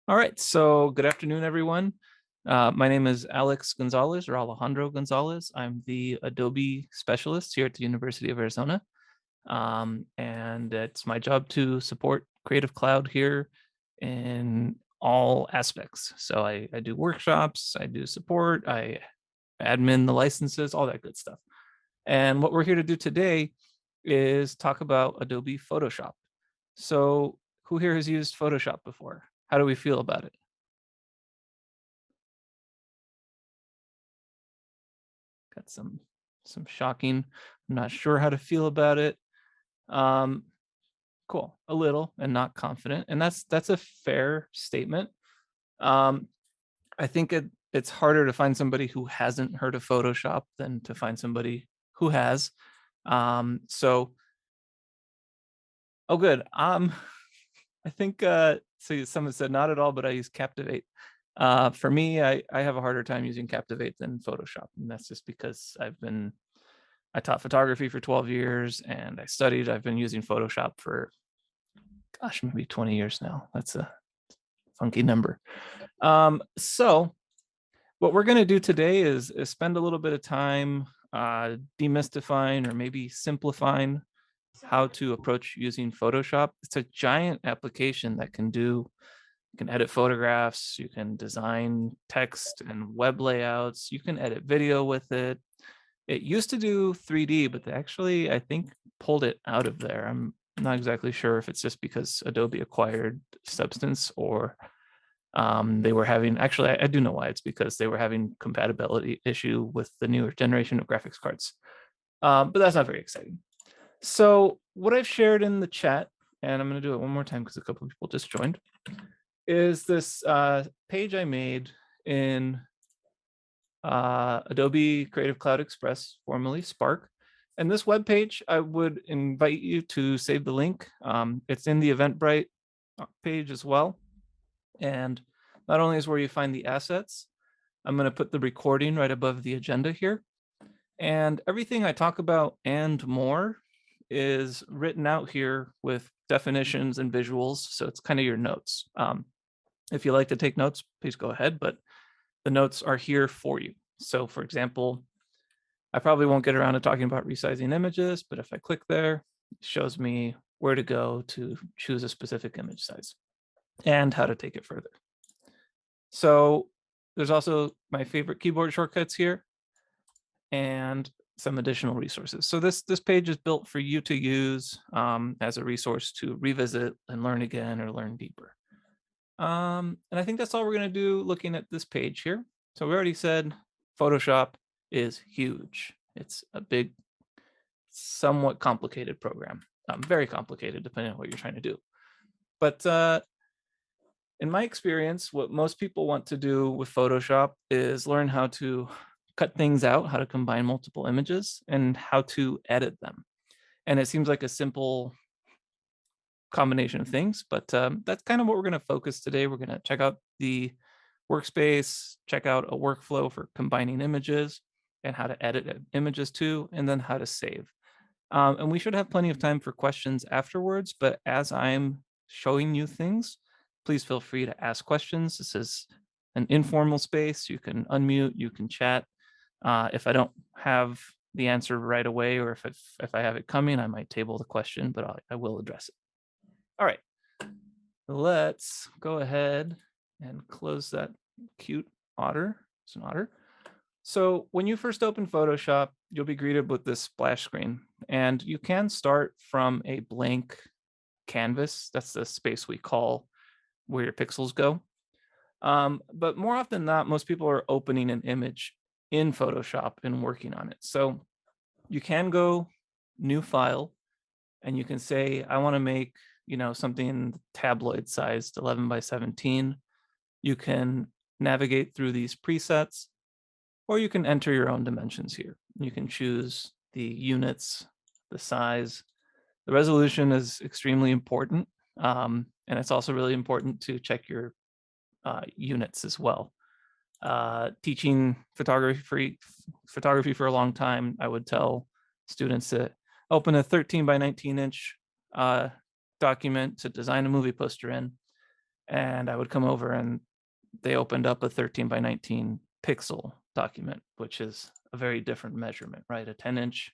All right, so good afternoon, everyone. My name is Alex Gonzalez or Alejandro Gonzalez. I'm the Adobe specialist here at the University of Arizona. And it's my job to support Creative Cloud here in all aspects. So I do workshops, I do support, I admin the licenses, all that good stuff. And what we're here to do today is talk about Adobe Photoshop. So who here has used Photoshop before? How do we feel about it? Got some shocking. I'm not sure how to feel about it. Um, cool, a little, and not confident, and that's a fair statement. Um, I think it's harder to find somebody who hasn't heard of Photoshop than to find somebody who has. So oh, good. I think so. Someone said not at all, but I use Captivate. For me, I have a harder time using Captivate than Photoshop, and that's just because I taught photography for 12 years and I studied. I've been using Photoshop for, gosh, maybe 20 years now. That's a funky number. So, what we're going to do today is spend a little bit of time demystifying or maybe simplifying how to approach using Photoshop. It's a giant application that you can edit photographs, you can design text and web layouts, you can edit video with it. It used to do 3D, but they actually, I think, pulled it out of there. I'm not exactly sure if it's just because Adobe acquired Substance or they were having, actually, I do know why. It's because they were having compatibility issue with the newer generation of graphics cards. But that's not very exciting. So what I've shared in the chat, and I'm going to do it one more time because a couple of people just joined, is this page I made in Adobe Creative Cloud Express, formerly Spark. And this web page, I would invite you to save the link. It's in the Eventbrite page as well. And not only is where you find the assets, I'm going to put the recording right above the agenda here. And everything I talk about and more is written out here with definitions and visuals. So it's kind of your notes. If you like to take notes, please go ahead, but the notes are here for you. So for example, I probably won't get around to talking about resizing images, but if I click there, it shows me where to go to choose a specific image size and how to take it further. So there's also my favorite keyboard shortcuts here and some additional resources. So this page is built for you to use as a resource to revisit and learn again or learn deeper. And I think that's all we're going to do looking at this page here. So we already said Photoshop is huge. It's a big, somewhat complicated program. Very complicated depending on what you're trying to do. But in my experience, what most people want to do with Photoshop is learn how to cut things out, how to combine multiple images, and how to edit them. And it seems like a simple combination of things, but that's kind of what we're going to focus today. We're going to check out the workspace, check out a workflow for combining images and how to edit images too, and then how to save. And we should have plenty of time for questions afterwards, but as I'm showing you things, please feel free to ask questions. This is an informal space. You can unmute, you can chat. If I don't have the answer right away, or if I have it coming, I might table the question, but I will address it. All right, let's go ahead and close that cute otter. It's an otter. So when you first open Photoshop, you'll be greeted with this splash screen, and you can start from a blank canvas. That's the space we call where your pixels go. But more often than not, most people are opening an image in Photoshop and working on it. So you can go new file, and you can say, I want to make, something tabloid sized 11 by 17. You can navigate through these presets, or you can enter your own dimensions here. You can choose the units, the size. The resolution is extremely important. And it's also really important to check your units as well. Teaching photography for a long time, I would tell students to open a 13 by 19 inch document to design a movie poster in, and I would come over and they opened up a 13 by 19 pixel document, which is a very different measurement, right? A 10-inch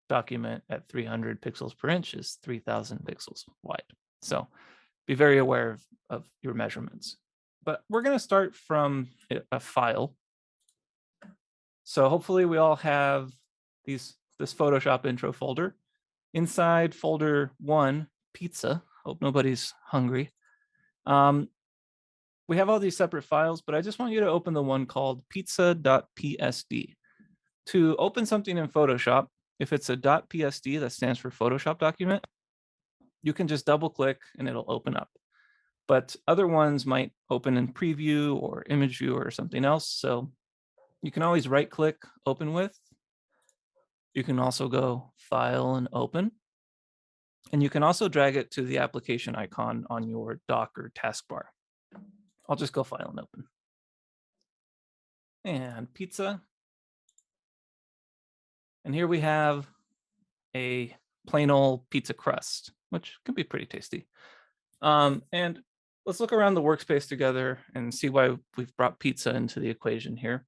document at 300 pixels per inch is 3,000 pixels wide. So be very aware of your measurements. But we're going to start from a file. So hopefully we all have this Photoshop intro folder. Inside folder 1, pizza. Hope nobody's hungry. We have all these separate files, but I just want you to open the one called pizza.psd. To open something in Photoshop, if it's a .psd, that stands for Photoshop document, you can just double click and it'll open up. But other ones might open in preview or image view or something else. So you can always right click, open with. You can also go file and open. And you can also drag it to the application icon on your dock or taskbar. I'll just go file and open. And pizza. And here we have a plain old pizza crust, which can be pretty tasty. And let's look around the workspace together and see why we've brought pizza into the equation here.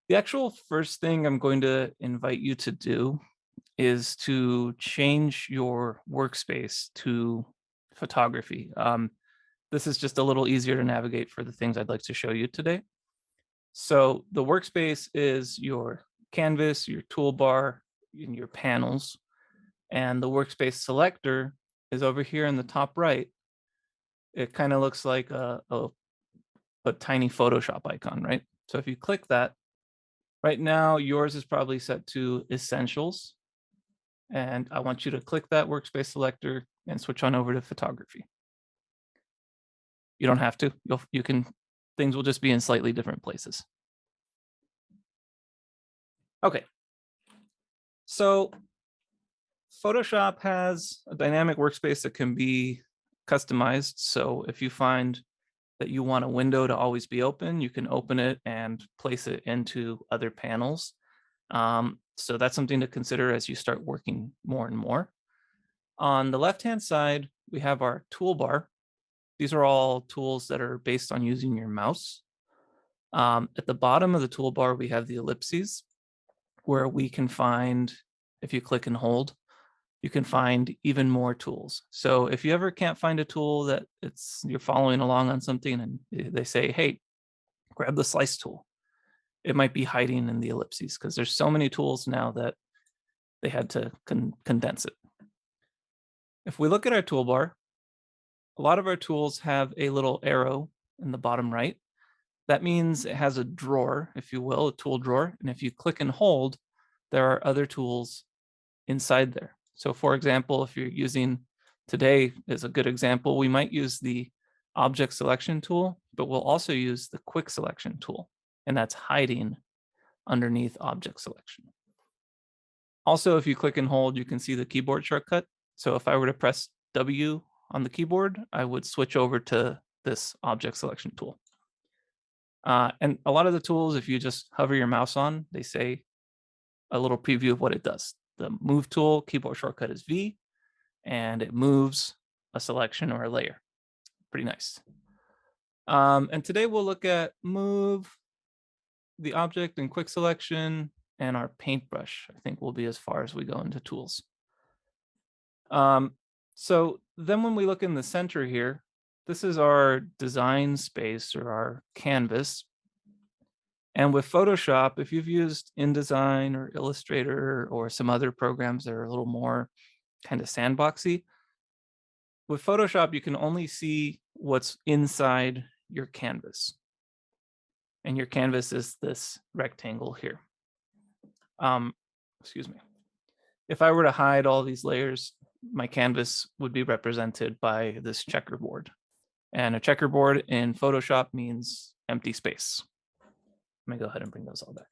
The actual first thing I'm going to invite you to do is to change your workspace to photography. This is just a little easier to navigate for the things I'd like to show you today. So the workspace is your canvas, your toolbar, and your panels. And the workspace selector is over here in the top right. It kind of looks like a tiny Photoshop icon, right? So if you click that, right now yours is probably set to essentials. And I want you to click that workspace selector and switch on over to photography. You don't have to. You can. Things will just be in slightly different places. Okay. So Photoshop has a dynamic workspace that can be customized. So if you find that you want a window to always be open, you can open it and place it into other panels. So that's something to consider as you start working more and more. On the left-hand side, we have our toolbar. These are all tools that are based on using your mouse. At the bottom of the toolbar, we have the ellipses, where we can find, if you click and hold, you can find even more tools. So if you ever can't find a tool that you're following along on something and they say, hey, grab the slice tool, it might be hiding in the ellipses because there's so many tools now that they had to condense it. If we look at our toolbar, a lot of our tools have a little arrow in the bottom right. That means it has a drawer, if you will, a tool drawer. And if you click and hold, there are other tools inside there. So for example, if you're using, today is a good example, we might use the object selection tool, but we'll also use the quick selection tool, and that's hiding underneath object selection. Also, if you click and hold, you can see the keyboard shortcut. So if I were to press W on the keyboard, I would switch over to this object selection tool. And a lot of the tools, if you just hover your mouse on, they say a little preview of what it does. The move tool, keyboard shortcut is V, and it moves a selection or a layer. Pretty nice. And today we'll look at move, the object and quick selection, and our paintbrush. I think will be as far as we go into tools. So then when we look in the center here, this is our design space or our canvas. And with Photoshop, if you've used InDesign or Illustrator or some other programs that are a little more kind of sandboxy, with Photoshop, you can only see what's inside your canvas. And your canvas is this rectangle here. Excuse me. If I were to hide all these layers, my canvas would be represented by this checkerboard. And a checkerboard in Photoshop means empty space. Let me go ahead and bring those all back.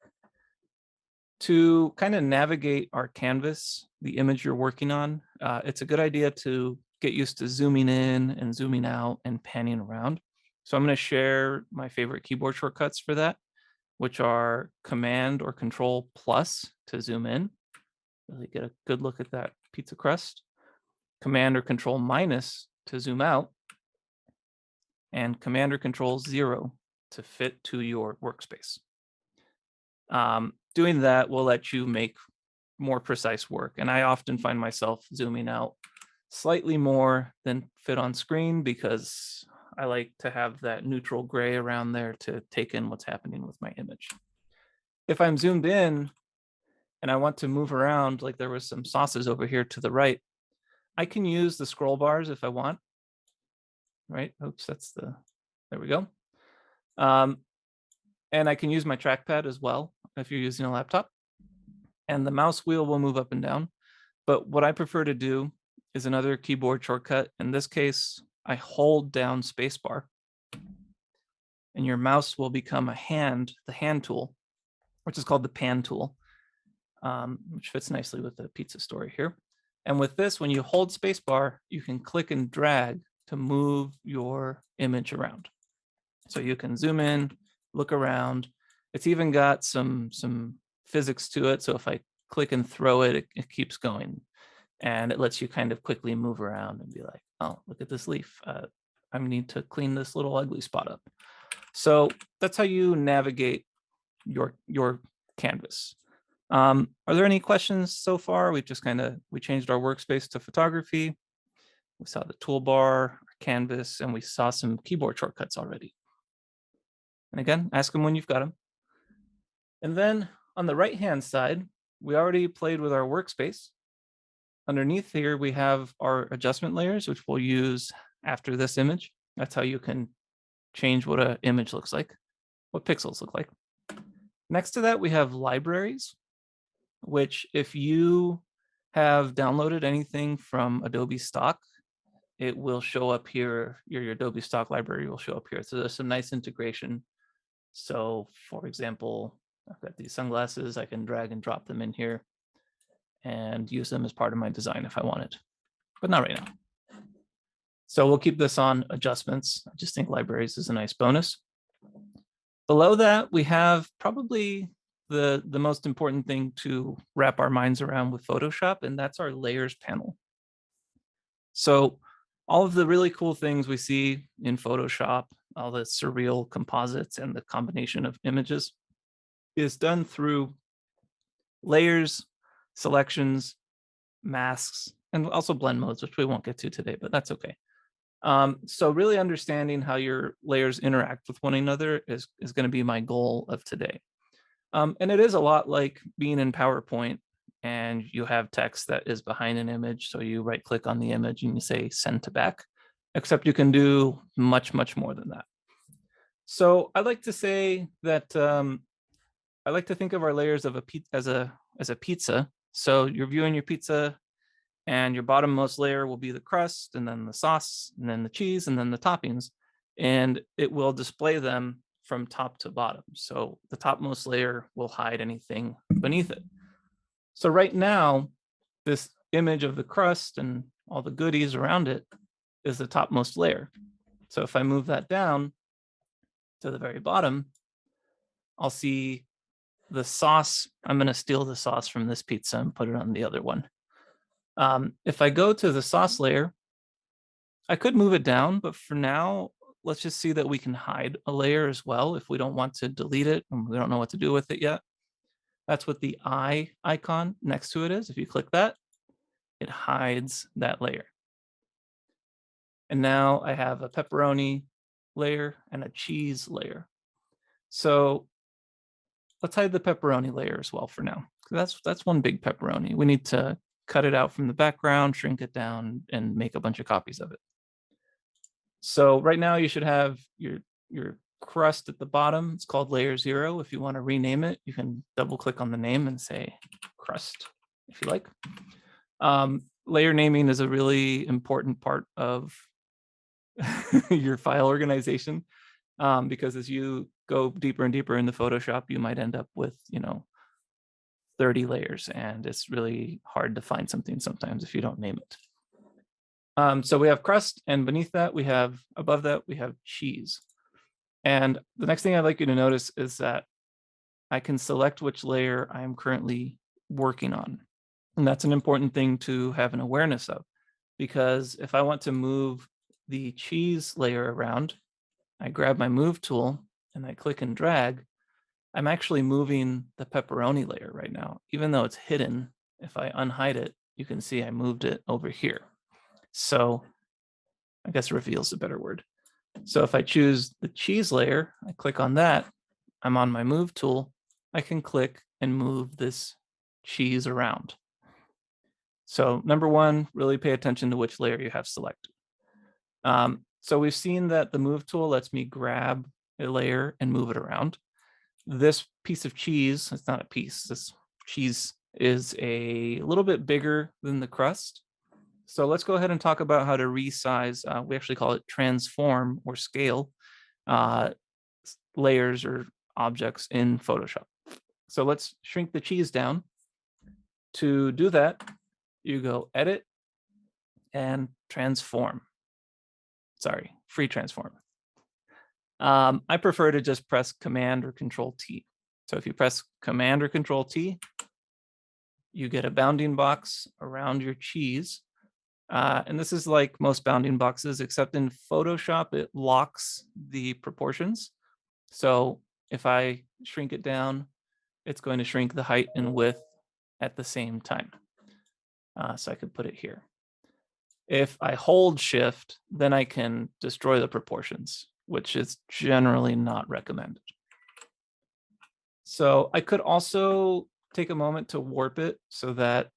To kind of navigate our canvas, the image you're working on, it's a good idea to get used to zooming in and zooming out and panning around. So I'm going to share my favorite keyboard shortcuts for that, which are Command or Control plus to zoom in. Really get a good look at that pizza crust. Command or Control minus to zoom out. and Command or Control 0 to fit to your workspace. Doing that will let you make more precise work. And I often find myself zooming out slightly more than fit on screen because I like to have that neutral gray around there to take in what's happening with my image. If I'm zoomed in and I want to move around, like there was some sauces over here to the right, I can use the scroll bars if I want, right? Oops, there we go. And I can use my trackpad as well if you're using a laptop. And the mouse wheel will move up and down. But what I prefer to do is another keyboard shortcut. In this case, I hold down spacebar, and your mouse will become the hand tool, which is called the pan tool, which fits nicely with the pizza story here. And with this, when you hold spacebar, you can click and drag to move your image around. So you can zoom in, look around. It's even got some physics to it. So if I click and throw it, it keeps going. And it lets you kind of quickly move around and be like, oh, look at this leaf. I need to clean this little ugly spot up. So that's how you navigate your canvas. Are there any questions so far? We changed our workspace to photography. We saw the toolbar, our canvas, and we saw some keyboard shortcuts already. And again, ask them when you've got them. And then on the right-hand side, we already played with our workspace. Underneath here, we have our adjustment layers, which we'll use after this image. That's how you can change what an image looks like, what pixels look like. Next to that, we have libraries, which if you have downloaded anything from Adobe stock, it will show up here. Your Adobe stock library will show up here. So there's some nice integration. So for example, I've got these sunglasses. I can drag and drop them in here and use them as part of my design if I wanted, but not right now. So we'll keep this on adjustments. I just think libraries is a nice bonus. Below that, we have probably the most important thing to wrap our minds around with Photoshop, and that's our layers panel. So all of the really cool things we see in Photoshop, all the surreal composites and the combination of images is done through layers, selections, masks, and also blend modes, which we won't get to today, but that's okay. So really understanding how your layers interact with one another is going to be my goal of today. And it is a lot like being in PowerPoint and you have text that is behind an image. So you right click on the image and you say send to back, except you can do much, much more than that. So I like to say that I like to think of our layers of as a pizza. So you're viewing your pizza and your bottommost layer will be the crust, and then the sauce, and then the cheese, and then the toppings. And it will display them from top to bottom. So the topmost layer will hide anything beneath it. So right now, this image of the crust and all the goodies around it is the topmost layer. So if I move that down to the very bottom, I'll see the sauce. I'm going to steal the sauce from this pizza and put it on the other one. If I go to the sauce layer, I could move it down, but for now, let's just see that we can hide a layer as well if we don't want to delete it and we don't know what to do with it yet. That's what the eye icon next to it is. If you click that, it hides that layer. And now I have a pepperoni layer and a cheese layer. So let's hide the pepperoni layer as well for now. That's one big pepperoni. We need to cut it out from the background, shrink it down, and make a bunch of copies of it. So right now you should have your crust at the bottom. It's called layer 0. If you want to rename it, you can double click on the name and say crust if you like. Layer naming is a really important part of your file organization because as you go deeper and deeper into Photoshop, you might end up with 30 layers, and it's really hard to find something sometimes if you don't name it. So we have crust, and beneath that, above that, we have cheese. And the next thing I'd like you to notice is that I can select which layer I am currently working on. And that's an important thing to have an awareness of, because if I want to move the cheese layer around, I grab my move tool and I click and drag, I'm actually moving the pepperoni layer right now. Even though it's hidden, if I unhide it, you can see I moved it over here. So I guess reveal is a better word. So if I choose the cheese layer, I click on that, I'm on my move tool, I can click and move this cheese around. So number one, really pay attention to which layer you have selected. So we've seen that the move tool lets me grab a layer and move it around. This piece of cheese, it's not a piece, this cheese is a little bit bigger than the crust. So let's go ahead and talk about how to resize. We actually call it transform or scale uh, layers or objects in Photoshop. So let's shrink the cheese down. To do that, you go Edit and Transform. Sorry, Free Transform. I prefer to just press Command or Control T. So if you press Command or Control T, you get a bounding box around your cheese. And this is like most bounding boxes, except in Photoshop, it locks the proportions. So if I shrink it down, it's going to shrink the height and width at the same time. So I could put it here. If I hold Shift, then I can destroy the proportions, which is generally not recommended. So I could also take a moment to warp it so that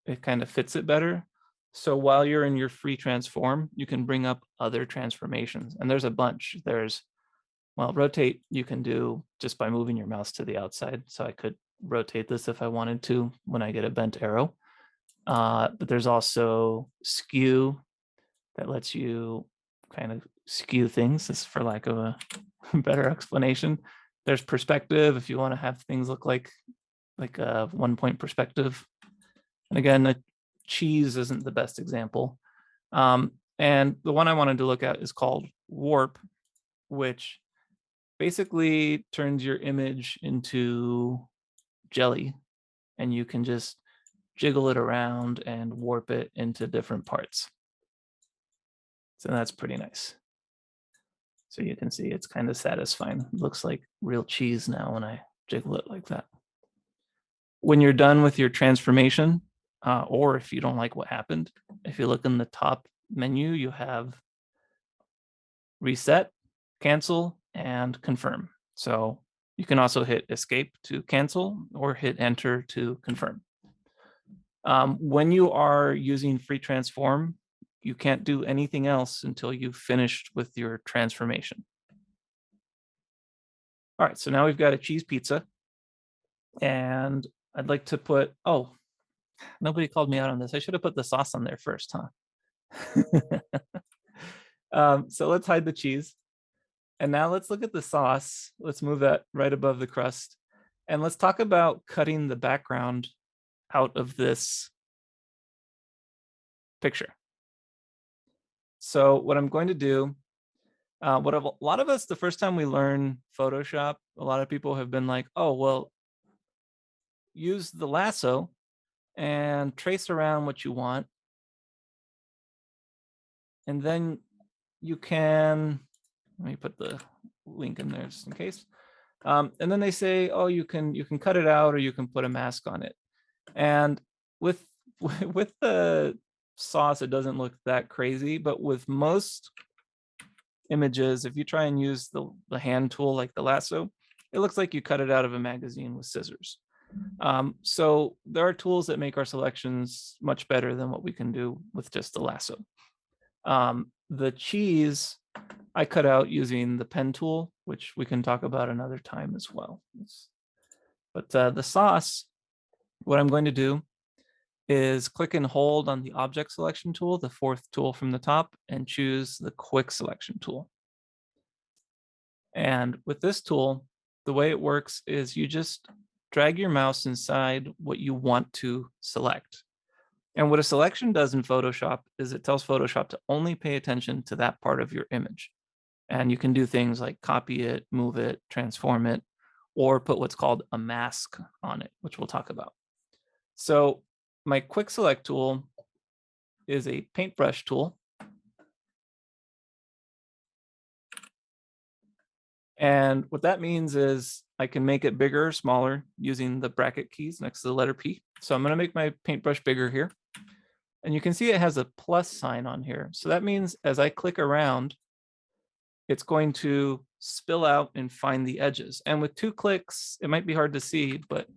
it kind of fits it better. So while you're in your free transform, you can bring up other transformations. And there's a bunch. There's, well, rotate you can do just by moving your mouse to the outside. So I could rotate this if I wanted to when I get a bent arrow. But there's also skew that lets you kind of skew things. This is for lack of a better explanation. There's perspective if you want to have things look like a 1-point perspective. And again, the cheese isn't the best example. And the one I wanted to look at is called warp, which basically turns your image into jelly, and you can just jiggle it around and warp it into different parts. So that's pretty nice. So you can see it's kind of satisfying. It looks like real cheese now when I jiggle it like that. When you're done with your transformation, or if you don't like what happened, if you look in the top menu, you have reset, cancel, and confirm. So you can also hit escape to cancel or hit enter to confirm. When you are using free transform, you can't do anything else until you've finished with your transformation. All right, so now we've got a cheese pizza. And I'd like to put, oh, nobody called me out on this. I should have put the sauce on there first, huh? So let's hide the cheese. And now let's look at the sauce. Let's move that right above the crust. And let's talk about cutting the background out of this picture. So what I'm going to do, a lot of us, the first time we learn Photoshop, a lot of people have been like, oh, well, use the lasso and trace around what you want. And then you can, let me put the link in there just in case. And then they say, oh, you can cut it out or you can put a mask on it. And with the sauce, it doesn't look that crazy, but with most images, if you try and use the hand tool like the lasso, it looks like you cut it out of a magazine with scissors. So there are tools that make our selections much better than what we can do with just the lasso. The cheese I cut out using the pen tool, which we can talk about another time as well. But the sauce, what I'm going to do is click and hold on the object selection tool, the fourth tool from the top, and choose the quick selection tool. And with this tool, the way it works is you just drag your mouse inside what you want to select. And what a selection does in Photoshop is it tells Photoshop to only pay attention to that part of your image. And you can do things like copy it, move it, transform it, or put what's called a mask on it, which we'll talk about. So my quick select tool is a paintbrush tool. And what that means is I can make it bigger or smaller using the bracket keys next to the letter P. So I'm going to make my paintbrush bigger here. And you can see it has a plus sign on here. So that means as I click around, it's going to spill out and find the edges. And with 2 clicks, it might be hard to see, but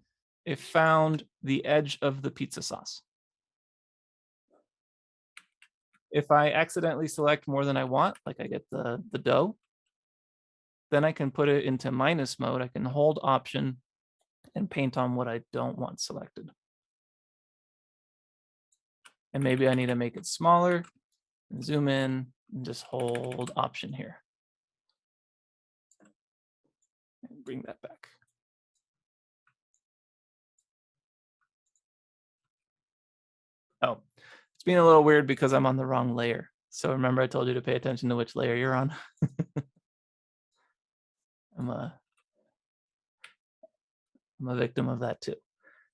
it found the edge of the pizza sauce. If I accidentally select more than I want, like I get the dough, then I can put it into minus mode. I can hold Option and paint on what I don't want selected. And maybe I need to make it smaller, and zoom in, and just hold Option here. And bring that back. Oh, it's being a little weird because I'm on the wrong layer. So remember I told you to pay attention to which layer you're on. I'm a victim of that too.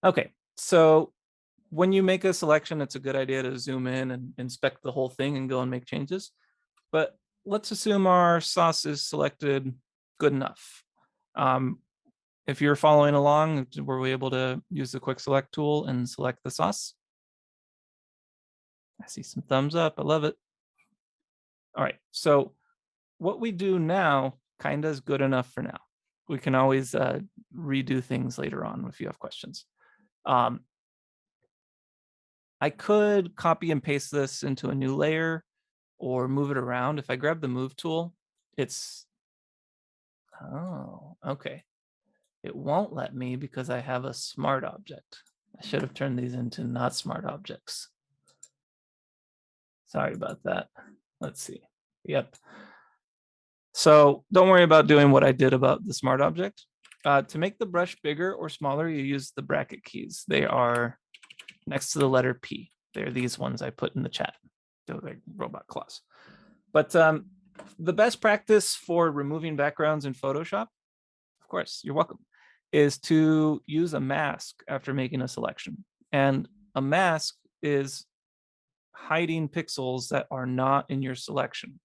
Okay, so when you make a selection, it's a good idea to zoom in and inspect the whole thing and go and make changes. But let's assume our sauce is selected good enough. If you're following along, were we able to use the quick select tool and select the sauce? I see some thumbs up. I love it. All right, so what we do now kind of is good enough for now. We can always redo things later on if you have questions. I could copy and paste this into a new layer or move it around. If I grab the move tool, it's, oh, okay. It won't let me because I have a smart object. I should have turned these into not smart objects. Sorry about that. Let's see. Yep. So don't worry about doing what I did about the smart object. To make the brush bigger or smaller, you use the bracket keys. They are next to the letter P. They're these ones I put in the chat. They're like robot claws. But the best practice for removing backgrounds in Photoshop, of course, you're welcome, is to use a mask after making a selection. And a mask is hiding pixels that are not in your selection.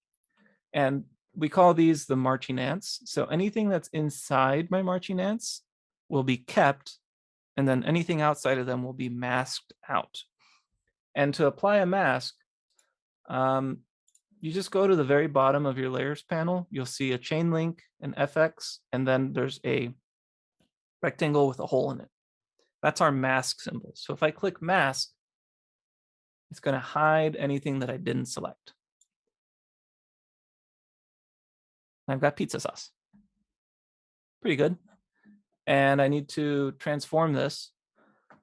And we call these the marching ants. So anything that's inside my marching ants will be kept, and then anything outside of them will be masked out. And to apply a mask, you just go to the very bottom of your layers panel. You'll see a chain link, an FX, and then there's a rectangle with a hole in it. That's our mask symbol. So if I click mask, it's going to hide anything that I didn't select. I've got pizza sauce. Pretty good. And I need to transform this.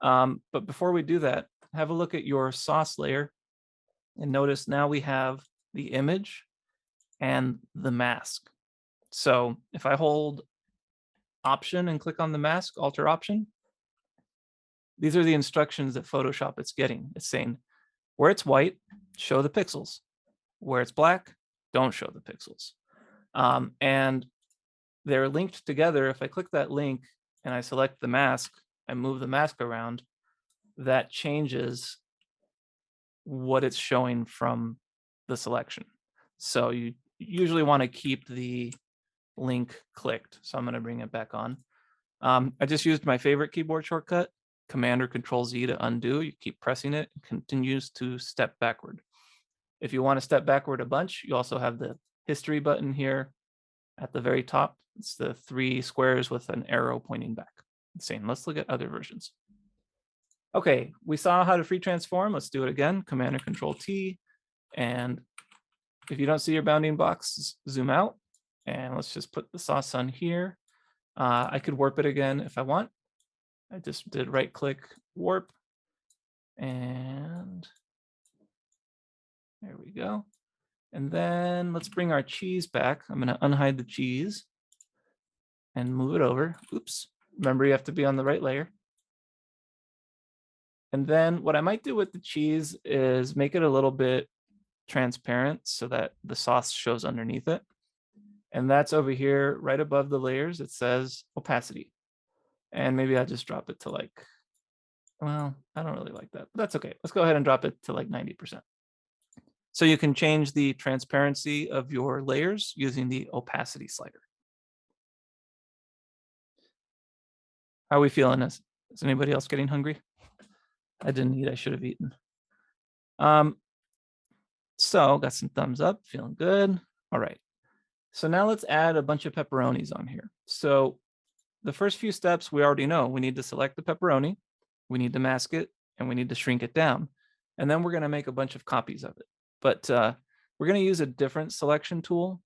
But before we do that, have a look at your sauce layer and notice now we have the image and the mask. So if I hold Option and click on the mask, Alter Option, these are the instructions that Photoshop is getting. It's saying where it's white, show the pixels. Where it's black, don't show the pixels. And they're linked together. If I click that link and I select the mask, I move the mask around, that changes what it's showing from the selection. So you usually want to keep the link clicked. So I'm going to bring it back on. I just used my favorite keyboard shortcut, Command or Control Z to undo. You keep pressing it, it continues to step backward. If you want to step backward a bunch, you also have the history button here at the very top. It's the 3 squares with an arrow pointing back. Insane. Let's look at other versions. Okay, we saw how to free transform. Let's do it again. Command or Control T. And if you don't see your bounding box, zoom out. And let's just put the sauce on here. I could warp it again if I want. I just did right click, warp. And there we go. And then let's bring our cheese back. I'm going to unhide the cheese and move it over. Oops. Remember, you have to be on the right layer. And then what I might do with the cheese is make it a little bit transparent so that the sauce shows underneath it. And that's over here right above the layers. It says opacity. And maybe I'll just drop it to like, well, I don't really like that, but that's okay. Let's go ahead and drop it to like 90%. So you can change the transparency of your layers using the opacity slider. How are we feeling? Is anybody else getting hungry? I didn't eat. I should have eaten. So got some thumbs up, feeling good. All right. So now let's add a bunch of pepperonis on here. So the first few steps we already know. We need to select the pepperoni, we need to mask it, and we need to shrink it down. And then we're going to make a bunch of copies of it. But we're going to use a different selection tool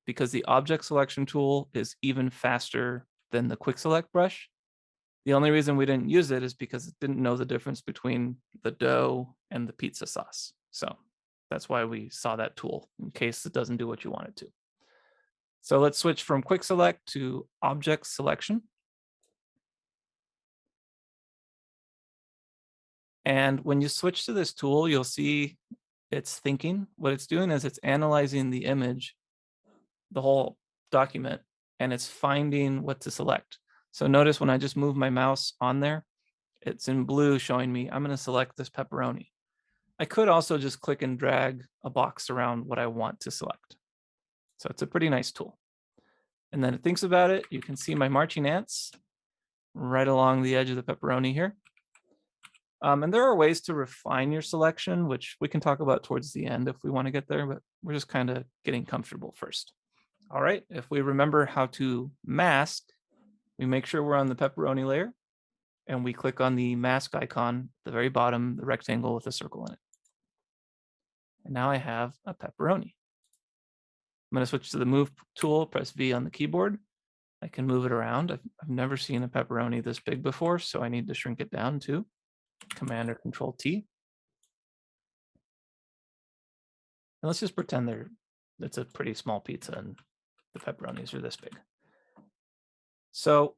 because the object selection tool is even faster than the quick select brush. The only reason we didn't use it is because it didn't know the difference between the dough and the pizza sauce. So that's why we saw that tool in case it doesn't do what you want it to. So let's switch from quick select to object selection. And when you switch to this tool, you'll see it's thinking. What it's doing is it's analyzing the image, the whole document, and it's finding what to select. So notice when I just move my mouse on there, it's in blue showing me I'm going to select this pepperoni. I could also just click and drag a box around what I want to select. So it's a pretty nice tool. And then it thinks about it. You can see my marching ants right along the edge of the pepperoni here. And there are ways to refine your selection, which we can talk about towards the end if we want to get there, but we're just kind of getting comfortable first. All right, if we remember how to mask, we make sure we're on the pepperoni layer and we click on the mask icon at the very bottom, the rectangle with a circle in it. And now I have a pepperoni. I'm going to switch to the move tool, press V on the keyboard. I can move it around. I've never seen a pepperoni this big before, so I need to shrink it down too. Command or Control T. And let's just pretend it's a pretty small pizza and the pepperonis are this big. So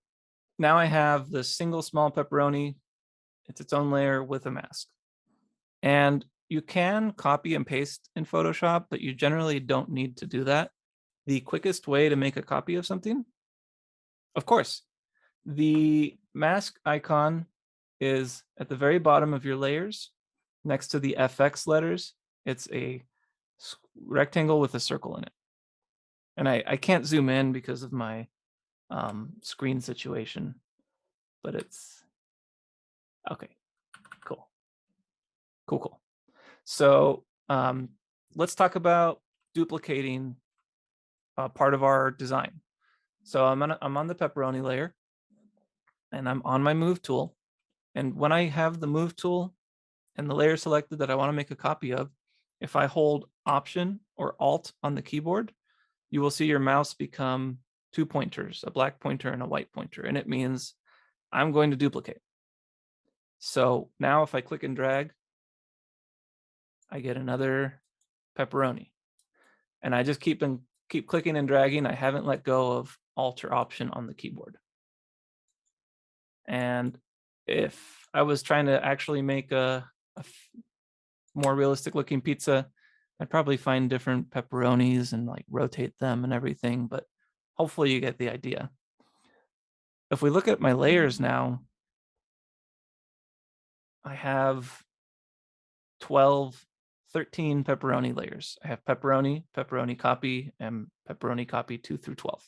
now I have the single small pepperoni. It's its own layer with a mask. And you can copy and paste in Photoshop, but you generally don't need to do that. The quickest way to make a copy of something, of course, the mask icon is at the very bottom of your layers next to the FX letters. It's a rectangle with a circle in it. And I can't zoom in because of my screen situation, but it's okay. Cool. Cool. So let's talk about duplicating part of our design. So I'm on the pepperoni layer and I'm on my move tool. And when I have the move tool and the layer selected that I want to make a copy of, if I hold Option or Alt on the keyboard, you will see your mouse become two pointers, a black pointer and a white pointer. And it means I'm going to duplicate. So now if I click and drag, I get another pepperoni. And I just keep clicking and dragging. I haven't let go of Alt or Option on the keyboard. And if I was trying to actually make a more realistic looking pizza, I'd probably find different pepperonis and like rotate them and everything, but hopefully you get the idea. If we look at my layers now, I have 13 pepperoni layers. I have pepperoni, pepperoni copy, and pepperoni copy 2 through 12.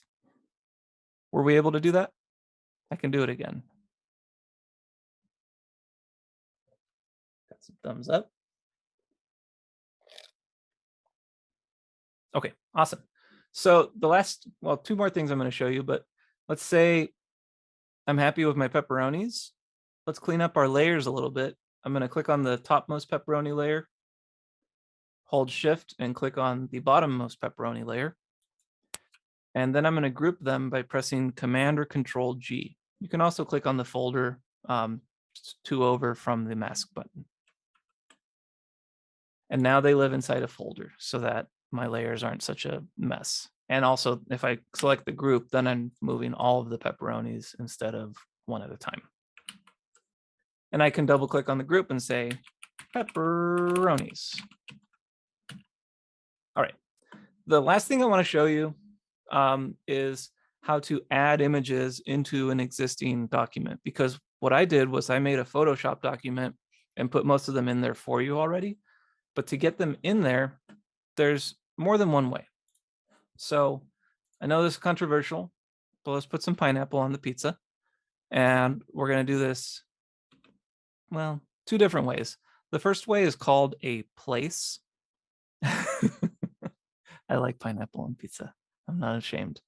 Were we able to do that? I can do it again. Got some thumbs up. Okay, awesome. So the last, well, two more things I'm going to show you, but let's say I'm happy with my pepperonis. Let's clean up our layers a little bit. I'm going to click on the topmost pepperoni layer, hold Shift and click on the bottommost pepperoni layer. And then I'm going to group them by pressing Command or Control G. You can also click on the folder two over from the mask button. And now they live inside a folder so that my layers aren't such a mess. And also, if I select the group, then I'm moving all of the pepperonis instead of one at a time. And I can double click on the group and say pepperonis. All right. The last thing I want to show you is how to add images into an existing document, because what I did was I made a Photoshop document and put most of them in there for you already. But to get them in there, there's more than one way. So I know this is controversial, but let's put some pineapple on the pizza. And we're going to do this, well, two different ways. The first way is called a place. I like pineapple on pizza. I'm not ashamed.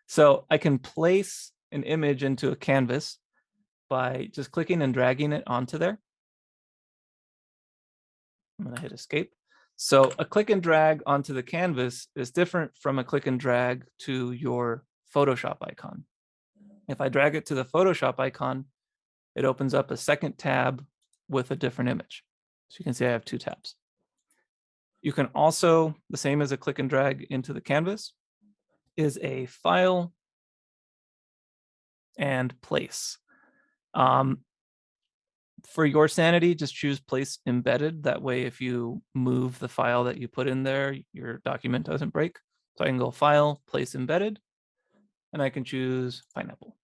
So I can place an image into a canvas by just clicking and dragging it onto there. I'm going to hit escape. So a click and drag onto the canvas is different from a click and drag to your Photoshop icon. If I drag it to the Photoshop icon, it opens up a second tab with a different image. So you can see I have two tabs. You can also, the same as a click and drag into the canvas, is a file and place. For your sanity, just choose place embedded. That way, if you move the file that you put in there, your document doesn't break. So I can go file, place embedded, and I can choose pineapple.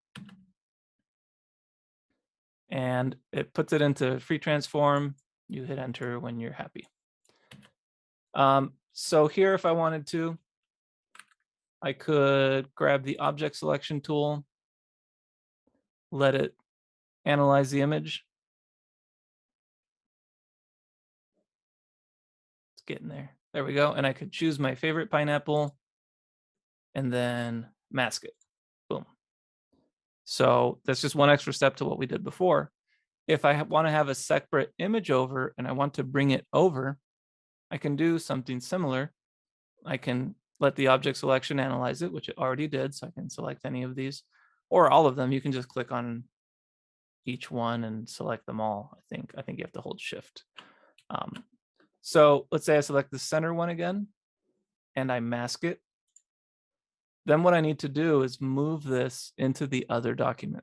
And it puts it into free transform. You hit enter when you're happy. So here, if I wanted to, I could grab the object selection tool, let it analyze the image. It's getting there. There we go. And I could choose my favorite pineapple and then mask it. Boom. So that's just one extra step to what we did before. If I want to have a separate image over and I want to bring it over, I can do something similar. I can let the object selection analyze it, which it already did. So I can select any of these or all of them. You can just click on each one and select them all. I think you have to hold shift. So let's say I select the center one again and I mask it. Then what I need to do is move this into the other document.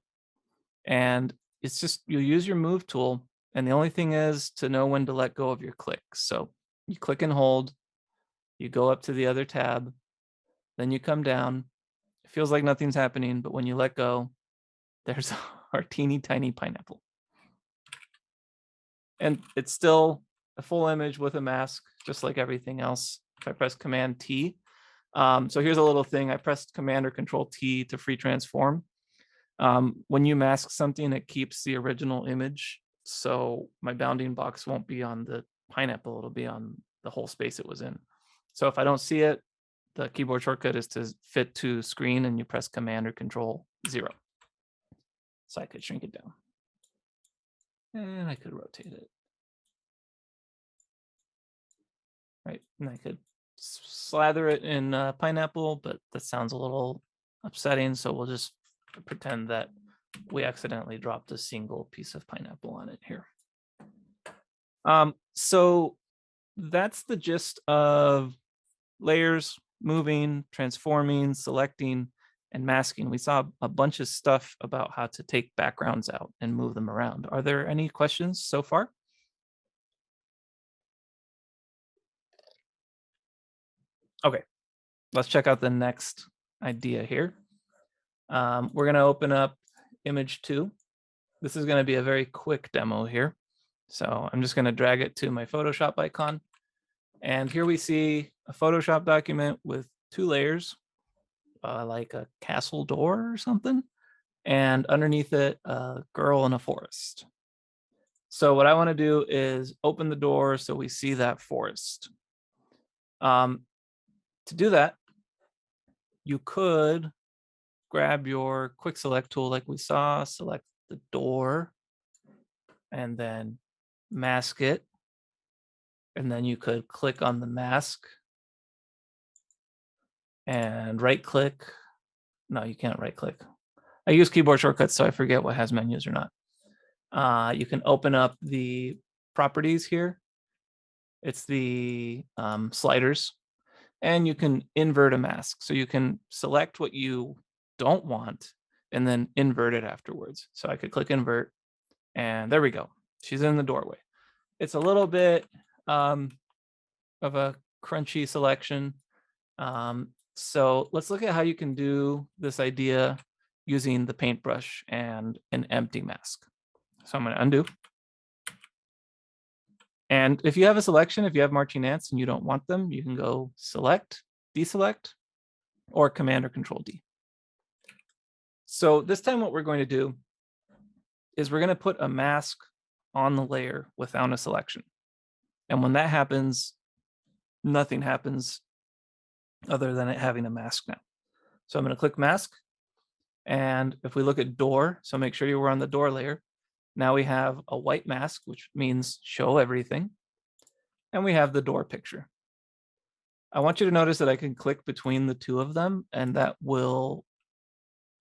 And it's just, you use your move tool. And the only thing is to know when to let go of your click. So you click and hold, you go up to the other tab, then you come down. It feels like nothing's happening, but when you let go, there's our teeny tiny pineapple. And it's still a full image with a mask, just like everything else. If I press Command T. So here's a little thing. I pressed Command or Control T to free transform. When you mask something, it keeps the original image. So my bounding box won't be on the pineapple. It'll be on the whole space it was in. So if I don't see it, the keyboard shortcut is to fit to screen and you press Command or Control 0. So I could shrink it down. And I could rotate it. Right, and I could slather it in pineapple, but that sounds a little upsetting. So we'll just pretend that we accidentally dropped a single piece of pineapple on it here. So that's the gist of layers, moving, transforming, selecting, and masking. We saw a bunch of stuff about how to take backgrounds out and move them around. Are there any questions so far? Okay, let's check out the next idea here. We're going to open up image 2. This is going to be a very quick demo here. So I'm just going to drag it to my Photoshop icon. And here we see a Photoshop document with 2 layers, like a castle door or something. And underneath it, a girl in a forest. So what I want to do is open the door so we see that forest. To do that, you could grab your quick select tool like we saw, select the door, and then mask it. And then you could click on the mask and right click. No, you can't right click. I use keyboard shortcuts, so I forget what has menus or not. You can open up the properties here. It's the sliders. And you can invert a mask. So you can select what you don't want and then invert it afterwards. So I could click invert and there we go. She's in the doorway. It's a little bit of a crunchy selection. So let's look at how you can do this idea using the paintbrush and an empty mask. So I'm going to undo. And if you have a selection, if you have marching ants and you don't want them, you can go select, deselect, or Command or Control D. So this time what we're going to do is we're going to put a mask on the layer without a selection. And when that happens, nothing happens other than it having a mask now. So I'm going to click mask. And if we look at door, so make sure you were on the door layer. Now we have a white mask, which means show everything. And we have the door picture. I want you to notice that I can click between the two of them, and that will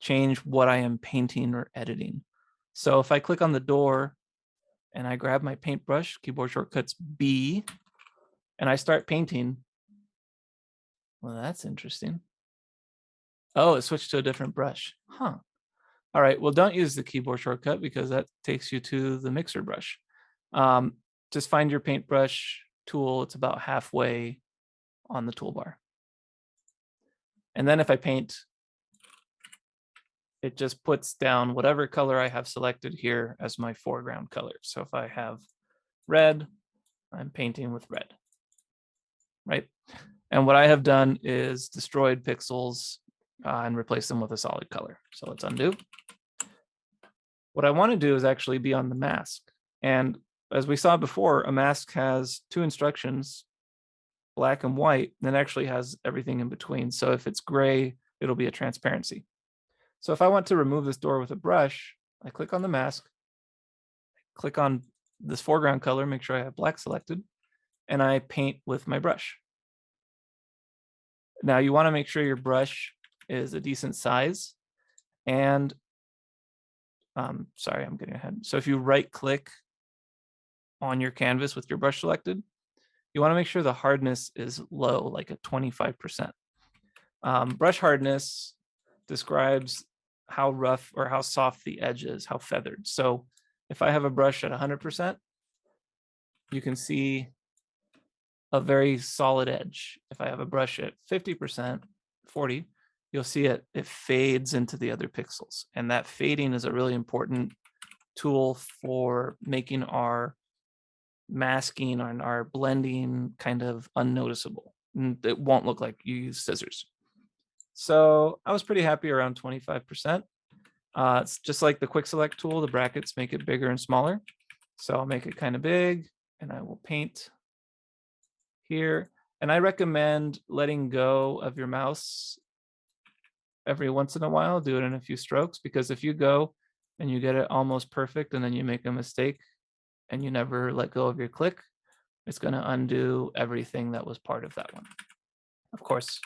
change what I am painting or editing. So if I click on the door and I grab my paintbrush, keyboard shortcuts B, and I start painting, well, that's interesting. Oh, it switched to a different brush. Huh. All right, well, don't use the keyboard shortcut because that takes you to the mixer brush. Just find your paintbrush tool. It's about halfway on the toolbar. And then if I paint, it just puts down whatever color I have selected here as my foreground color. So if I have red, I'm painting with red, right? And what I have done is destroyed pixels and replaced them with a solid color. So let's undo. What I want to do is actually be on the mask. And as we saw before, a mask has two instructions, black and white, and it actually has everything in between. So if it's gray, it'll be a transparency. So if I want to remove this door with a brush, I click on the mask, click on this foreground color, make sure I have black selected, and I paint with my brush. Now you want to make sure your brush is a decent size. And sorry, I'm getting ahead. So if you right click on your canvas with your brush selected, you want to make sure the hardness is low, like at 25%. Brush hardness describes how rough or how soft the edge is, how feathered. So if I have a brush at 100%, you can see a very solid edge. If I have a brush at 50%, 40, you'll see it fades into the other pixels. And that fading is a really important tool for making our masking and our blending kind of unnoticeable. It won't look like you use scissors. So I was pretty happy around 25%. It's just like the quick select tool, the brackets make it bigger and smaller. So I'll make it kind of big and I will paint here. And I recommend letting go of your mouse every once in a while, do it in a few strokes, because if you go and you get it almost perfect and then you make a mistake and you never let go of your click, it's going to undo everything that was part of that one. Of course,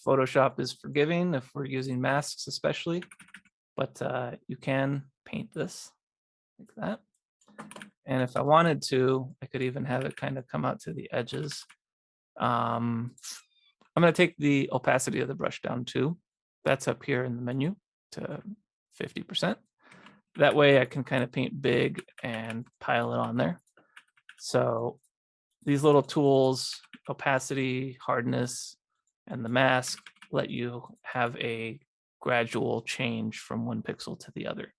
Photoshop is forgiving if we're using masks especially, but you can paint this like that. And if I wanted to, I could even have it kind of come out to the edges. I'm going to take the opacity of the brush down too. That's up here in the menu to 50%. That way I can kind of paint big and pile it on there. So these little tools, opacity, hardness, and the mask let you have a gradual change from one pixel to the other.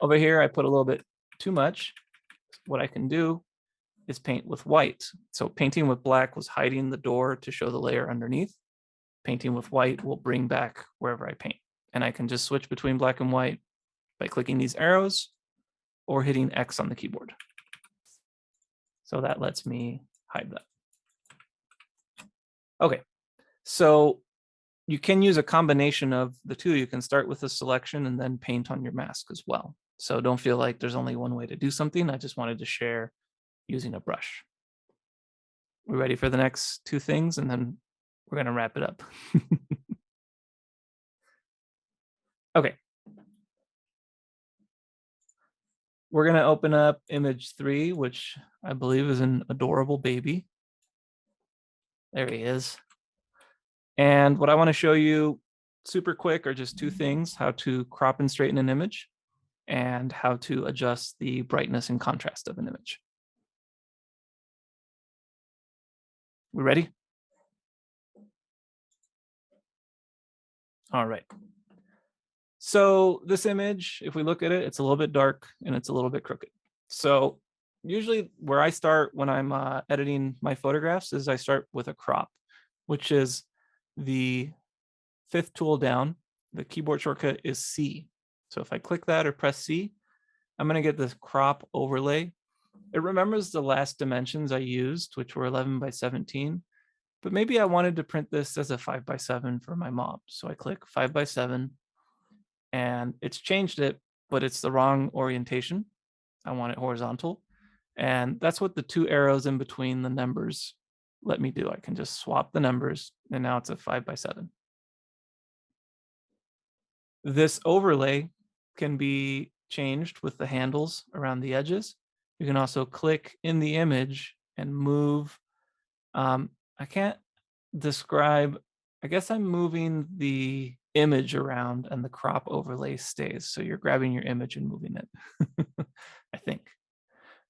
Over here, I put a little bit too much. What I can do is paint with white. So painting with black was hiding the door to show the layer underneath. Painting with white will bring back wherever I paint. And I can just switch between black and white by clicking these arrows or hitting X on the keyboard. So that lets me hide that. Okay, so you can use a combination of the two. You can start with a selection and then paint on your mask as well. So don't feel like there's only one way to do something. I just wanted to share using a brush. We're ready for the next two things, and then we're going to wrap it up. Okay. We're going to open up image 3, which I believe is an adorable baby. There he is. And what I want to show you super quick are just two things: how to crop and straighten an image and how to adjust the brightness and contrast of an image. We ready? All right. So this image, if we look at it, it's a little bit dark and it's a little bit crooked. So usually where I start when I'm editing my photographs is I start with a crop, which is the 5th tool down. The keyboard shortcut is C. So if I click that or press C, I'm going to get this crop overlay. It remembers the last dimensions I used, which were 11 by 17, but maybe I wanted to print this as a 5 by 7 for my mom. So I click 5 by 7 and it's changed it, but it's the wrong orientation. I want it horizontal. And that's what the two arrows in between the numbers let me do. I can just swap the numbers and now it's a 5 by 7. This overlay can be changed with the handles around the edges. You can also click in the image and move. I can't describe, I guess I'm moving the image around and the crop overlay stays. So you're grabbing your image and moving it, I think.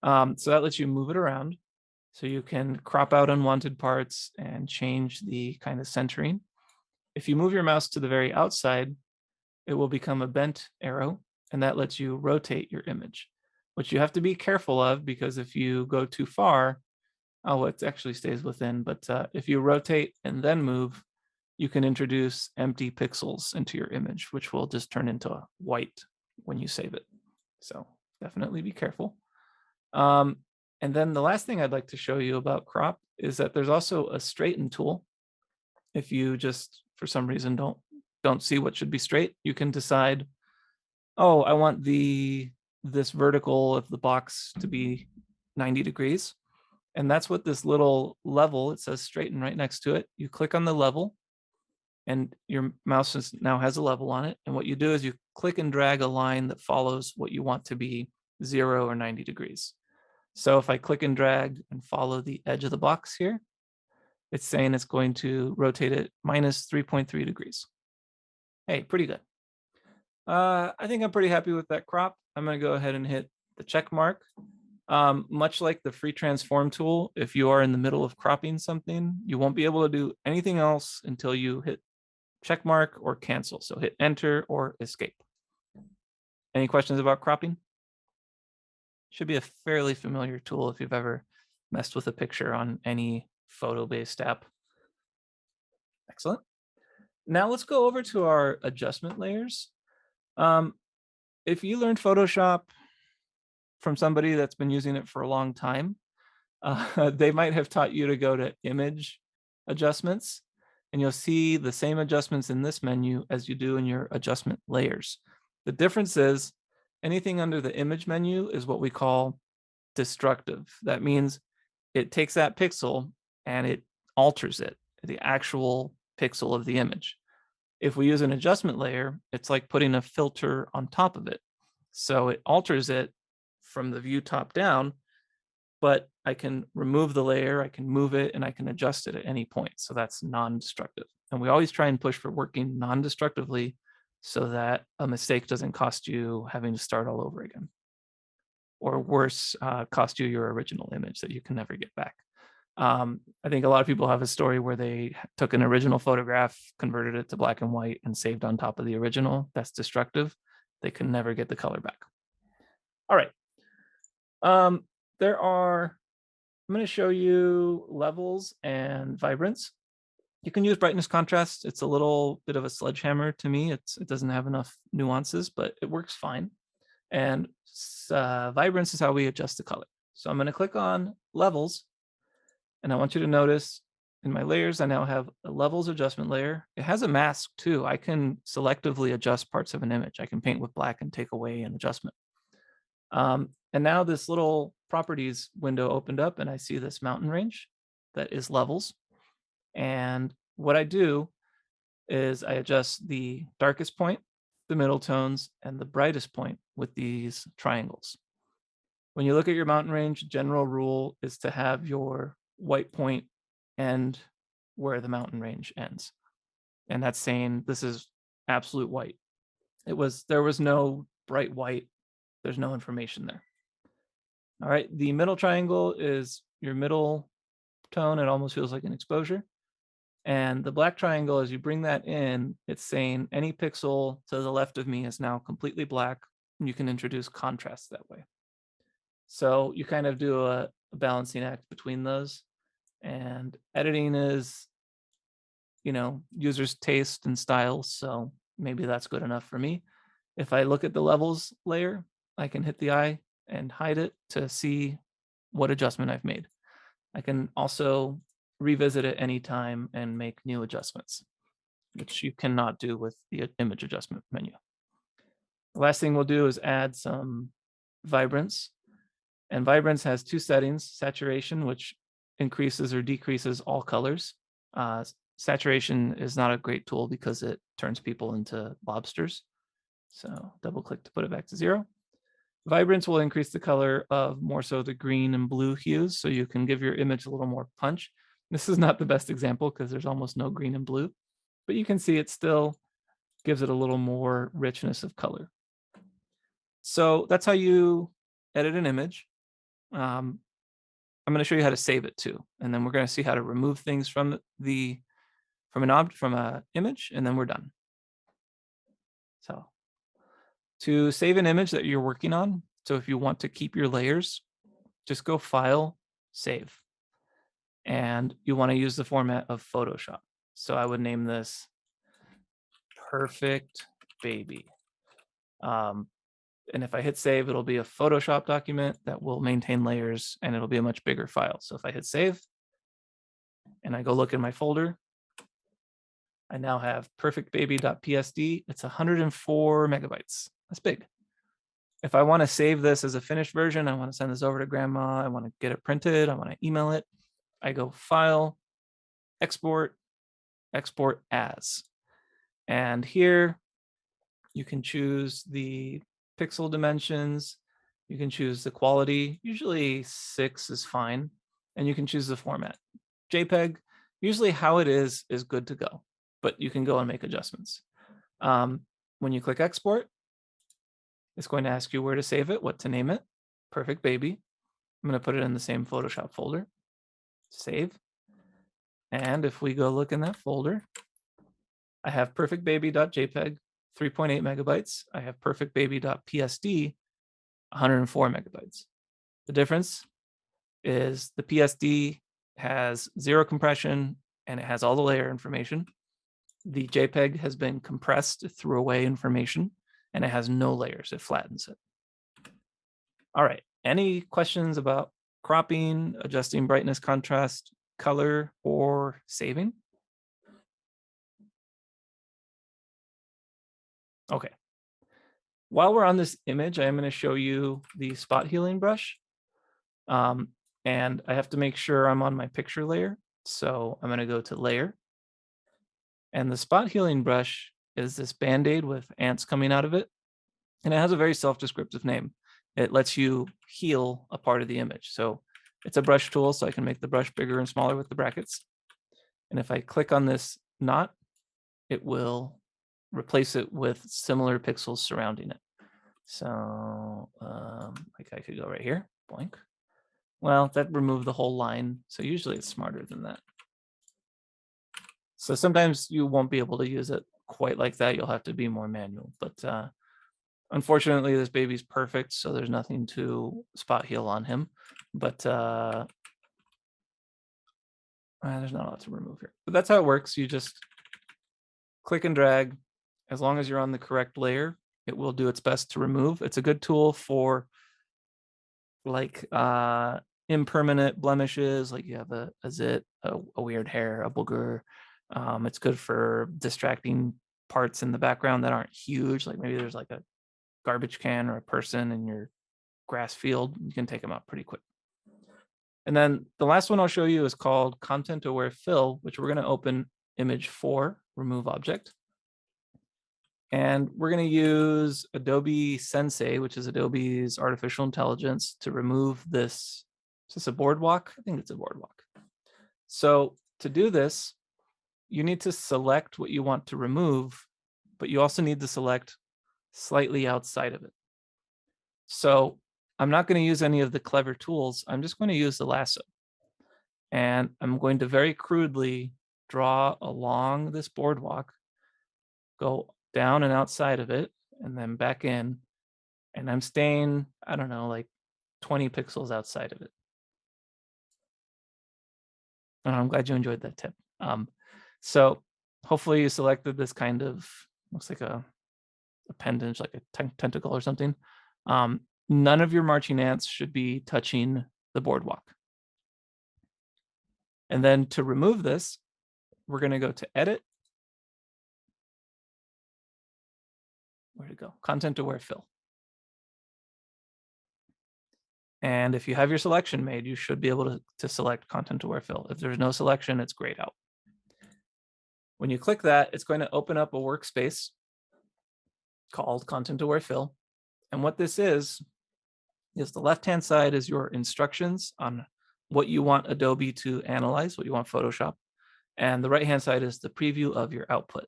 So that lets you move it around. So you can crop out unwanted parts and change the kind of centering. If you move your mouse to the very outside, it will become a bent arrow, and that lets you rotate your image, which you have to be careful of because if you go too far, oh, it actually stays within, but if you rotate and then move, you can introduce empty pixels into your image, which will just turn into white when you save it. So definitely be careful. And then the last thing I'd like to show you about crop is that there's also a straighten tool. If you just, for some reason, don't see what should be straight, you can decide, oh, I want this vertical of the box to be 90 degrees. And that's what this little level, it says straighten right next to it. You click on the level and your mouse now has a level on it. And what you do is you click and drag a line that follows what you want to be 0 or 90 degrees. So if I click and drag and follow the edge of the box here, it's saying it's going to rotate it minus 3.3 degrees. Hey, pretty good. I think I'm pretty happy with that crop. I'm going to go ahead and hit the check mark. Much like the free transform tool, if you are in the middle of cropping something, you won't be able to do anything else until you hit check mark or cancel. So hit enter or escape. Any questions about cropping? Should be a fairly familiar tool if you've ever messed with a picture on any photo-based app. Excellent. Now let's go over to our adjustment layers. If you learned Photoshop from somebody that's been using it for a long time, they might have taught you to go to image adjustments, and you'll see the same adjustments in this menu as you do in your adjustment layers. The difference is anything under the image menu is what we call destructive. That means it takes that pixel and it alters it, the actual pixel of the image. If we use an adjustment layer, it's like putting a filter on top of it. So it alters it from the view top down, but I can remove the layer, I can move it, and I can adjust it at any point. So that's non-destructive. And we always try and push for working non-destructively so that a mistake doesn't cost you having to start all over again. Or worse, cost you your original image that you can never get back. I think a lot of people have a story where they took an original photograph, converted it to black and white, and saved on top of the original. That's destructive. They can never get the color back. All right. I'm going to show you levels and vibrance. You can use brightness contrast. It's a little bit of a sledgehammer to me. It doesn't have enough nuances, but it works fine. And vibrance is how we adjust the color. So I'm going to click on levels. And I want you to notice in my layers, I now have a levels adjustment layer. It has a mask too. I can selectively adjust parts of an image. I can paint with black and take away an adjustment. And now this little properties window opened up and I see this mountain range that is levels. And what I do is I adjust the darkest point, the middle tones, and the brightest point with these triangles. When you look at your mountain range, general rule is to have your white point end where the mountain range ends. And that's saying this is absolute white. There was no bright white. There's no information there. All right, the middle triangle is your middle tone. It almost feels like an exposure. And the black triangle, as you bring that in, it's saying any pixel to the left of me is now completely black. And you can introduce contrast that way. So you kind of do a balancing act between those. And editing is, users' taste and styles. So maybe that's good enough for me. If I look at the levels layer, I can hit the eye and hide it to see what adjustment I've made. I can also revisit it anytime and make new adjustments, which you cannot do with the image adjustment menu. The last thing we'll do is add some vibrance. And vibrance has two settings: saturation, which increases or decreases all colors. Saturation is not a great tool because it turns people into lobsters. So double click to put it back to 0. Vibrance will increase the color of more so the green and blue hues, so you can give your image a little more punch. This is not the best example because there's almost no green and blue, but you can see it still gives it a little more richness of color. So that's how you edit an image. I'm going to show you how to save it too, and then we're going to see how to remove things from an image, and then we're done. So to save an image that you're working on, so if you want to keep your layers, just go File, Save, and you want to use the format of Photoshop. So I would name this Perfect Baby. And if I hit save, it'll be a Photoshop document that will maintain layers, and it'll be a much bigger file. So if I hit save and I go look in my folder, I now have perfectbaby.psd. It's 104 megabytes. That's big. If I want to save this as a finished version, I want to send this over to grandma, I want to get it printed, I want to email it, I go File, Export, Export As. And here you can choose the pixel dimensions, you can choose the quality, usually 6 is fine, and you can choose the format. JPEG, usually how it is good to go, but you can go and make adjustments. When you click export, it's going to ask you where to save it, what to name it. Perfect Baby. I'm going to put it in the same Photoshop folder. Save. And if we go look in that folder, I have perfectbaby.jpg, 3.8 megabytes. I have perfectbaby.psd, 104 megabytes. The difference is the PSD has 0 compression and it has all the layer information. The JPEG has been compressed, threw away information, and it has no layers. It flattens it. All right. Any questions about cropping, adjusting brightness, contrast, color, or saving? Okay. While we're on this image, I am going to show you the spot healing brush. And I have to make sure I'm on my picture layer. So I'm going to go to Layer. And the spot healing brush is this Band-Aid with ants coming out of it. And it has a very self-descriptive name. It lets you heal a part of the image. So it's a brush tool, so I can make the brush bigger and smaller with the brackets. And if I click on this knot, it will replace it with similar pixels surrounding it. So like I could go right here, blank. Well, that removed the whole line. So usually it's smarter than that. So sometimes you won't be able to use it quite like that. You'll have to be more manual. But unfortunately, this baby's perfect, so there's nothing to spot heal on him. But there's not a lot to remove here. But that's how it works. You just click and drag. As long as you're on the correct layer, it will do its best to remove. It's a good tool for like impermanent blemishes, like you have a zit, a weird hair, a booger. It's good for distracting parts in the background that aren't huge, like maybe there's like a garbage can or a person in your grass field. You can take them out pretty quick. And then the last one I'll show you is called Content Aware Fill, which we're going to open image 4, remove object. And we're going to use Adobe Sensei, which is Adobe's artificial intelligence, to remove this. Is this a boardwalk? I think it's a boardwalk. So to do this, you need to select what you want to remove, but you also need to select slightly outside of it. So I'm not going to use any of the clever tools. I'm just going to use the lasso. And I'm going to very crudely draw along this boardwalk, go down and outside of it, and then back in. And I'm staying, I don't know, like 20 pixels outside of it. And I'm glad you enjoyed that tip. So hopefully you selected this kind of, looks like a appendage, like a tentacle or something. None of your marching ants should be touching the boardwalk. And then to remove this, we're going to go to Edit. Where'd it go? Content Aware Fill. And if you have your selection made, you should be able to select Content Aware Fill. If there's no selection, it's grayed out. When you click that, it's going to open up a workspace called Content Aware Fill. And what this is the left-hand side is your instructions on what you want Adobe to analyze, what you want Photoshop. And the right-hand side is the preview of your output.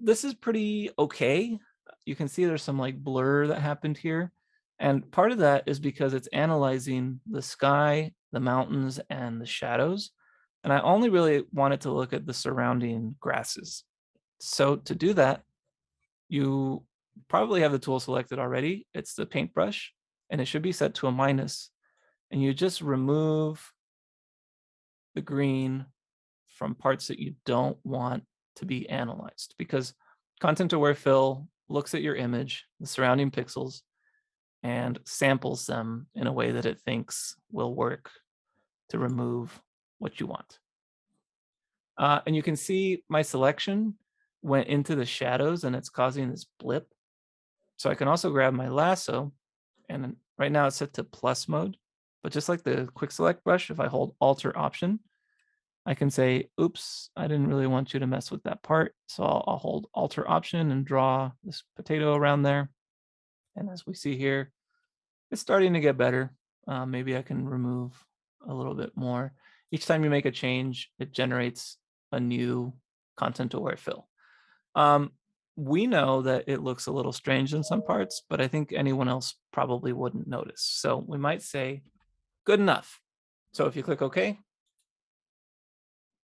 This is pretty okay. You can see there's some like blur that happened here. And part of that is because it's analyzing the sky, the mountains, and the shadows. And I only really wanted to look at the surrounding grasses. So to do that, you probably have the tool selected already. It's the paintbrush, and it should be set to a minus. And you just remove the green from parts that you don't want to be analyzed, because Content Aware Fill looks at your image, the surrounding pixels, and samples them in a way that it thinks will work to remove what you want. And you can see my selection went into the shadows and it's causing this blip. So I can also grab my lasso, and right now it's set to plus mode, but just like the quick select brush, if I hold Alt or Option, I can say, oops, I didn't really want you to mess with that part. So I'll hold Alt or Option and draw this potato around there. And as we see here, it's starting to get better. Maybe I can remove a little bit more. Each time you make a change, it generates a new Content Aware Fill. We know that it looks a little strange in some parts, but I think anyone else probably wouldn't notice. So we might say, good enough. So if you click OK,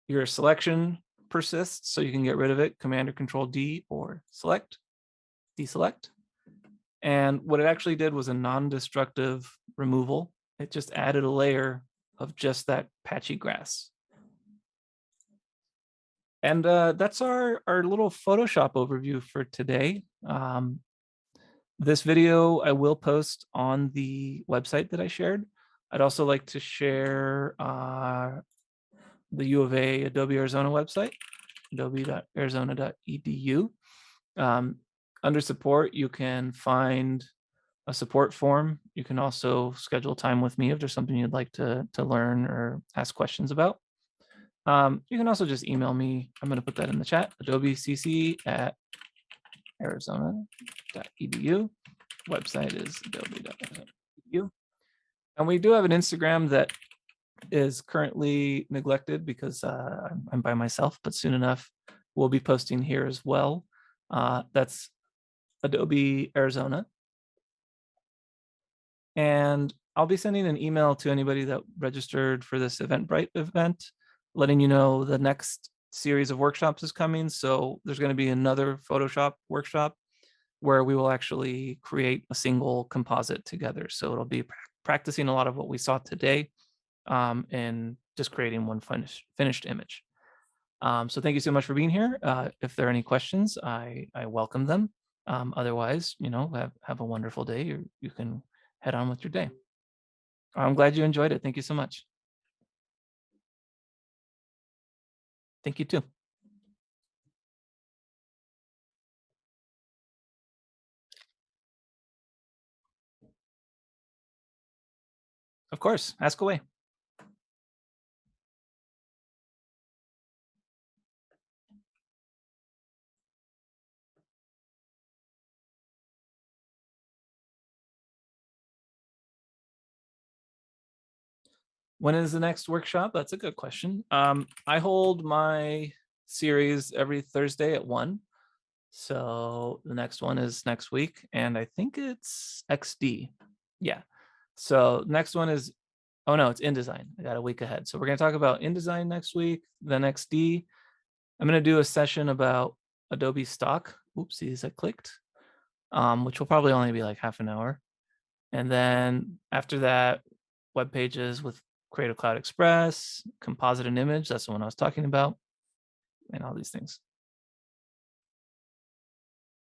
your selection persists, so you can get rid of it, Command or Control D, or select, deselect. And what it actually did was a non-destructive removal. It just added a layer of just that patchy grass. And that's our little Photoshop overview for today. This video I will post on the website that I shared. I'd also like to share the U of A Adobe Arizona website, adobe.arizona.edu. Under support, you can find a support form. You can also schedule time with me if there's something you'd like to learn or ask questions about. You can also just email me. I'm going to put that in the chat, adobecc@arizona.edu. Website is adobe.arizona.edu. And we do have an Instagram that is currently neglected because I'm by myself, but soon enough we'll be posting here as well. That's Adobe Arizona. And I'll be sending an email to anybody that registered for this Eventbrite event, letting you know the next series of workshops is coming. So there's going to be another Photoshop workshop where we will actually create a single composite together. So it'll be practicing a lot of what we saw today and just creating one finished image. So thank you so much for being here. If there are any questions, I welcome them. Otherwise, have a wonderful day. You can head on with your day. I'm glad you enjoyed it. Thank you so much. Thank you too. Of course, ask away. When is the next workshop? That's a good question. I hold my series every Thursday at 1. So the next one is next week, and I think it's XD. Yeah. So next one is, oh no, it's InDesign. I got a week ahead. So we're going to talk about InDesign next week, then XD. I'm going to do a session about Adobe Stock. Oopsies, I clicked, which will probably only be like half an hour. And then after that, web pages with Creative Cloud Express, composite and image. That's the one I was talking about, and all these things.